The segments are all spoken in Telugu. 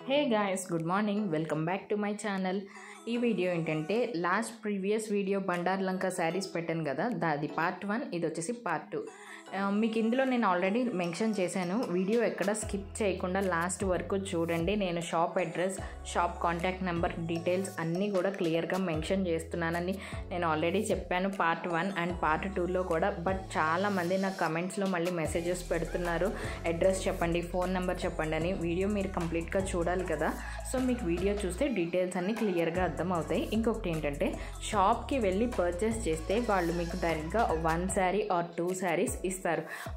Hey guys, good morning. Welcome back to my channel. ఈ వీడియో ఏంటంటే ప్రీవియస్ వీడియో బండార్ లంక శారీస్ పెట్టాను కదా, అది పార్ట్ 1, ఇది వచ్చేసి పార్ట్ 2. మీకు ఇందులో నేను ఆల్రెడీ మెన్షన్ చేశాను, వీడియో ఎక్కడ స్కిప్ చేయకుండా లాస్ట్ వరకు చూడండి. నేను shop address, shop contact number, details అన్నీ కూడా క్లియర్గా మెన్షన్ చేస్తున్నానని నేను ఆల్రెడీ చెప్పాను పార్ట్ 1 అండ్ పార్ట్ 2లో కూడా. బట్ చాలామంది నాకు కమెంట్స్లో మళ్ళీ మెసేజెస్ పెడుతున్నారు, అడ్రస్ చెప్పండి, ఫోన్ నెంబర్ చెప్పండి అని. వీడియో మీరు కంప్లీట్గా చూడాలి కదా, సో మీకు వీడియో చూస్తే డీటెయిల్స్ అన్నీ క్లియర్గా అర్థమవుతాయి. ఇంకొకటి ఏంటంటే, షాప్కి వెళ్ళి పర్చేస్ చేస్తే వాళ్ళు మీకు డైరెక్ట్గా 1 శారీ ఆర్ 2 శారీస్ ఇస్తారు.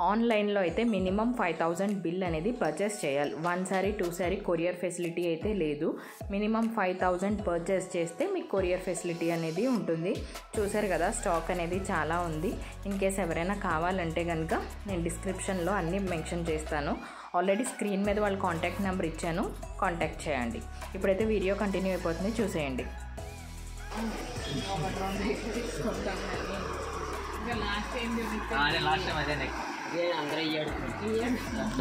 ఆన్లైన్లో అయితే మినిమం 5000 బిల్ అనేది పర్చేస్ చేయాలి. 1 శారీ 2 శారీ కొరియర్ ఫెసిలిటీ అయితే లేదు. మినిమం 5000 పర్చేస్ చేస్తే మీకు కొరియర్ ఫెసిలిటీ అనేది ఉంటుంది. చూసారు కదా, స్టాక్ అనేది చాలా ఉంది. ఇన్ కేస్ ఎవరైనా కావాలంటే కనుక నేను డిస్క్రిప్షన్లో అన్నీ మెన్షన్ చేస్తాను. ఆల్రెడీ స్క్రీన్ మీద వాళ్ళ కాంటాక్ట్ నెంబర్ ఇచ్చాను, కాంటాక్ట్ చేయండి. ఇప్పుడైతే వీడియో కంటిన్యూ అయిపోతుంది, చూసేయండి.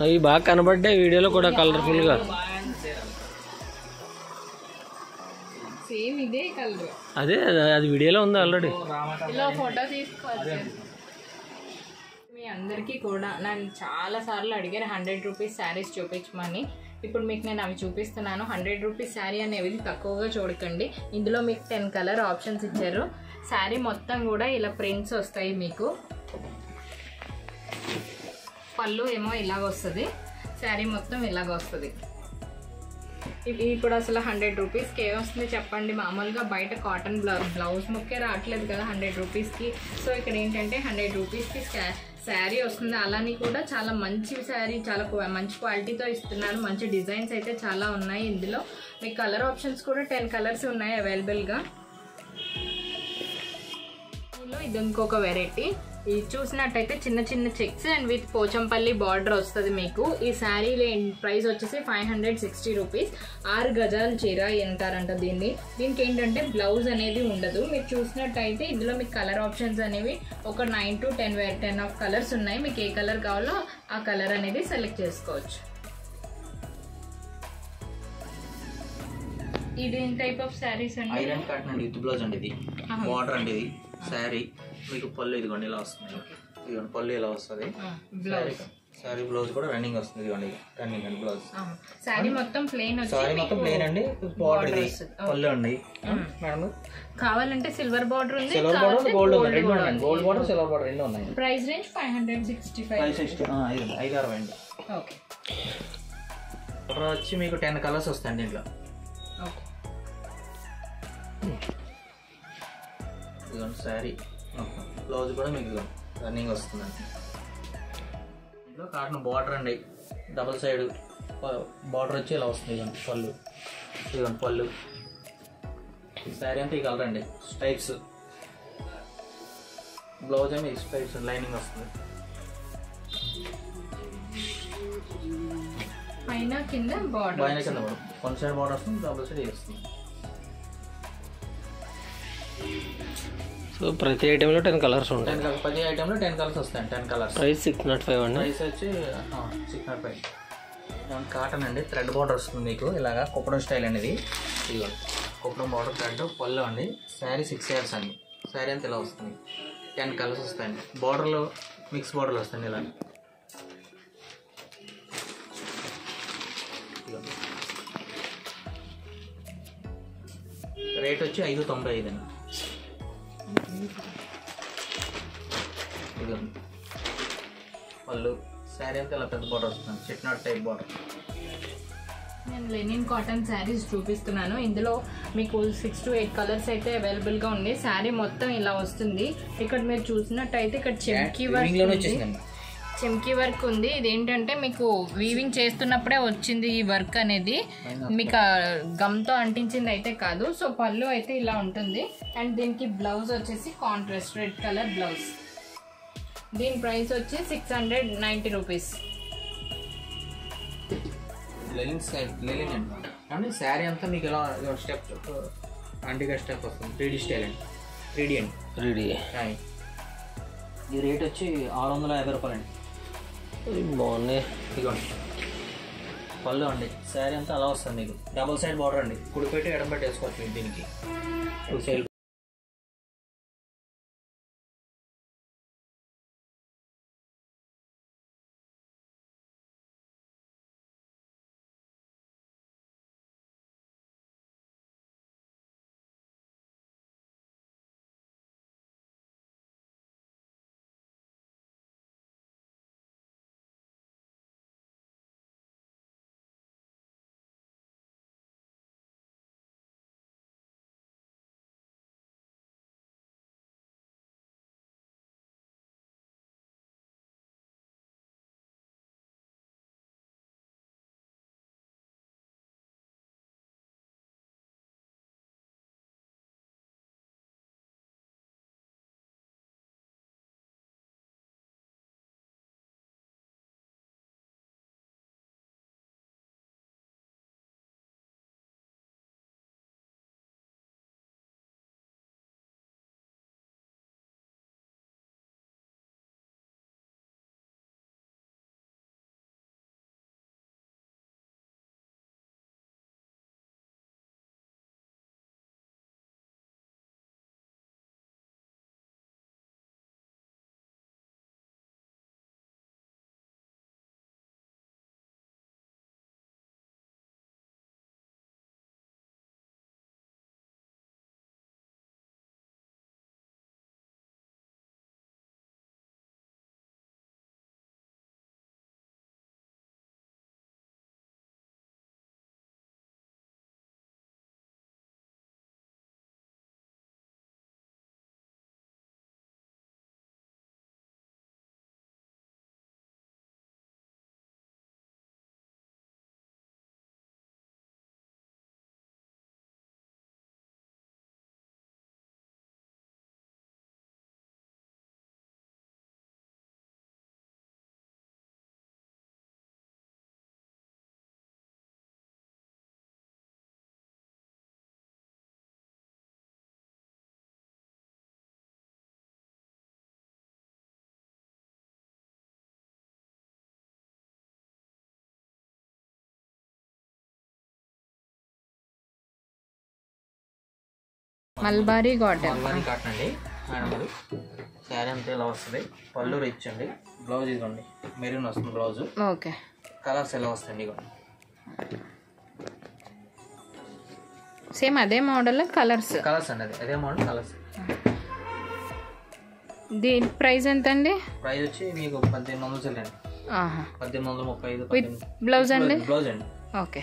అవి బాగా కనబడ్డాయి వీడియోలో కూడా, కలర్ఫుల్గా. సేమ్ ఇదే కలర్, అదే అది వీడియోలో ఉంది ఆల్రెడీ. ఇలా ఫోటో తీసుకోవచ్చు. మీ అందరికీ కూడా నన్ను చాలాసార్లు అడిగారు 100 రూపీస్ శారీస్ చూపించమని. ఇప్పుడు మీకు నేను అవి చూపిస్తున్నాను. 100 రూపీస్ శారీ అనేవి తక్కువగా చూడకండి. ఇందులో మీకు 10 కలర్ ఆప్షన్స్ ఇచ్చారు. శారీ మొత్తం కూడా ఇలా ప్రింట్స్ వస్తాయి మీకు. పళ్ళు ఏమో ఇలాగ వస్తుంది, శారీ మొత్తం ఇలాగ వస్తుంది. ఇప్పుడు అసలు 100 రూపీస్కి ఏ వస్తుంది చెప్పండి? మామూలుగా బయట కాటన్ బ్లౌజ్ ముక్కే రావట్లేదు కదా 100 రూపీస్కి. సో ఇక్కడ ఏంటంటే 100 రూపీస్కి శారీ వస్తుంది. అలాని కూడా చాలా మంచి శారీ, చాలా మంచి క్వాలిటీతో ఇస్తున్నారు. మంచి డిజైన్స్ అయితే చాలా ఉన్నాయి. ఇందులో మీకు కలర్ ఆప్షన్స్ కూడా 10 కలర్స్ ఉన్నాయి అవైలబుల్గా. ఇది ఇంకొక వెరైటీ. ఇది చూసినట్టయితే చిన్న చిన్న checks and with Pochampally border వస్తుంది మీకు. ఈ శారీ ప్రైస్ వచ్చేసి 560 రూపీస్. 6 గజాల చీర అంటారంట దీన్ని. దీనికి ఏంటంటే బ్లౌజ్ అనేది ఉండదు. మీరు చూసినట్టయితే ఇందులో మీకు కలర్ ఆప్షన్స్ అనేవి ఒక 9 to 10 ఆఫ్ కలర్స్ ఉన్నాయి. మీకు ఏ కలర్ కావాలో ఆ కలర్ అనేది సెలెక్ట్ చేసుకోవచ్చు. ఇది ఏం టైప్ ఆఫ్ శారీస్ అండి? ఐరన్ కాటన్ అండి, విత్ బ్లౌజ్ అండి. ఇది బార్డర్ అండి. ఇది శారీ మీకు పళ్ళు ఇదిగోండి ఇలా వస్తుంది. ఇదిగోండి పళ్ళు ఇలా వస్తుంది. శారీ బ్లౌజ్ కూడా రన్నింగ్ వస్తుంది. ఇదిగోండి రన్నింగ్ అండి బ్లౌజ్. శారీ మొత్తం ప్లెయిన్ అండి. బార్డర్ ఇది పళ్ళు అండి. మేడం కావాలంటే సిల్వర్ బార్డర్ ఉంది, సిల్వర్ బార్డర్, గోల్డ్ ఉంది, రెండు ఉన్నాయి. గోల్డ్ బార్డర్, సిల్వర్ బార్డర్ రెండు ఉన్నాయి. Price range 565. 560 అండి. ఓకే. కలర్ వచ్చి మీకు 10 కలర్స్ వస్తాయండి దీంట్లో. ఇదిగోండి శారీ బ్లౌజ్ కూడా మీకు రన్నింగ్ వస్తుందండి. ఇందులో కాటన్ బార్డర్ అండి, డబుల్ సైడ్ బార్డర్ వచ్చి ఇలా వస్తుంది. ఇదిగోండి పళ్ళు, ఇదిగోండి పళ్ళు. శారీ అంతా ఈ కలర్ అండి, స్ట్రైప్స్. బ్లౌజ్ ఏమి స్ట్రైప్స్ లైనింగ్ వస్తుంది. పైన కింద బార్డర్, వన్ సైడ్ బార్డర్ వస్తుంది, డబుల్ సైడ్ వస్తుంది. సో ప్రతి ఐటెంలో 10 కలర్స్ ఉంటాయి. ప్రతి ఐటెంలో 10 కలర్స్ వస్తాయి. 10 కలర్స్. ప్రైస్ 605 అండి. ప్రైస్ వచ్చి 605. కాటన్ అండి, థ్రెడ్ బార్డర్ వస్తుంది మీకు ఇలాగా, కుప్పడం స్టైల్ అనేది. ఇదిగోండి కుప్పడం బార్డర్ థ్రెడ్ పళ్ళు అండి. శారీ 6 yards అండి. శారీ అంతా ఇలా వస్తుంది. 10 కలర్స్ వస్తాయండి. బార్డర్లో మిక్స్ బార్డర్లు వస్తాయండి ఇలా. రేట్ వచ్చి 595 అండి. ఇదిగోండి పళ్ళు. శారీ అంతా ఇలా పెద్ద బార్డర్ వస్తుంది, చెట్నాట్ టైప్ బార్డర్. నేను లెనిన్ కాటన్ శారీస్ చూపిస్తున్నాను. ఇందులో మీకు 6 to 8 కలర్స్ అయితే అవైలబుల్గా ఉంది. శారీ మొత్తం ఇలా వస్తుంది. ఇక్కడ మీరు చూసినట్టయితే ఇక్కడ చెమ్కీ వర్క్ ఉంది. ఇదేంటంటే మీకు వీవింగ్ చేస్తున్నప్పుడే వచ్చింది ఈ వర్క్ అనేది, మీకు గమ్తో అంటించింది అయితే కాదు. సో పళ్ళు అయితే ఇలా ఉంటుంది. అండ్ దీనికి బ్లౌజ్ వచ్చేసి కాంట్రాస్ట్ రెడ్ కలర్ బ్లౌజ్. దీని ప్రైస్ వచ్చి 690 రూపీస్. లెనిన్ అండి. శారీ అంతా మీకు ఇలా స్టెప్ యాంటీగా స్టెప్ వస్తుంది. 3D స్టైల్ అండి. 3D అండి. 3D. ఈ రేట్ వచ్చి 650 రూపాయలు అండి. బాగున్నాయి. ఇదిగోండి పళ్ళు అండి. శారీ అంతా అలా వస్తుంది మీకు. డబుల్ సైడ్ బార్డర్ అండి. కుడి పెట్టి ఎడం పెట్టి వేసుకోవచ్చు దీనికి. 2 సైడ్ మల్బారీ కాటన్ అండి మేడం. అది శారీ అంతా ఇలా వస్తుంది. పళ్ళు రిచ్ అండి. బ్లౌజ్ ఇదిగోండి మెరూన్ వస్తుంది బ్లౌజ్. ఓకే. కలర్స్ ఎలా వస్తాయండి ఇవ్వండి. సేమ్ అదే మోడల్ కలర్స్ అండి. అదే మోడల్ కలర్స్. దీని ప్రైస్ ఎంత అండి? ప్రైస్ వచ్చి మీకు 1800 అండి. 1835. విత్ బ్లౌజ్ అండి? బ్లౌజ్ అండి. ఓకే.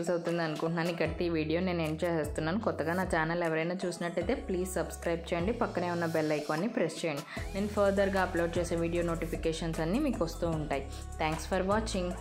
యూస్ అవుతుంది అనుకుంటున్నాను. ఇక్కడికి ఈ వీడియో నేను ఎండ్ చేసేస్తున్నాను. కొత్తగా నా ఛానల్ ఎవరైనా చూసినట్టయితే ప్లీజ్ సబ్స్క్రైబ్ చేయండి, పక్కనే ఉన్న బెల్ ఐకాన్ని ప్రెస్ చేయండి. నేను ఫర్దర్గా అప్లోడ్ చేసే వీడియో నోటిఫికేషన్స్ అన్నీ మీకు వస్తూ ఉంటాయి. Thanks for watching.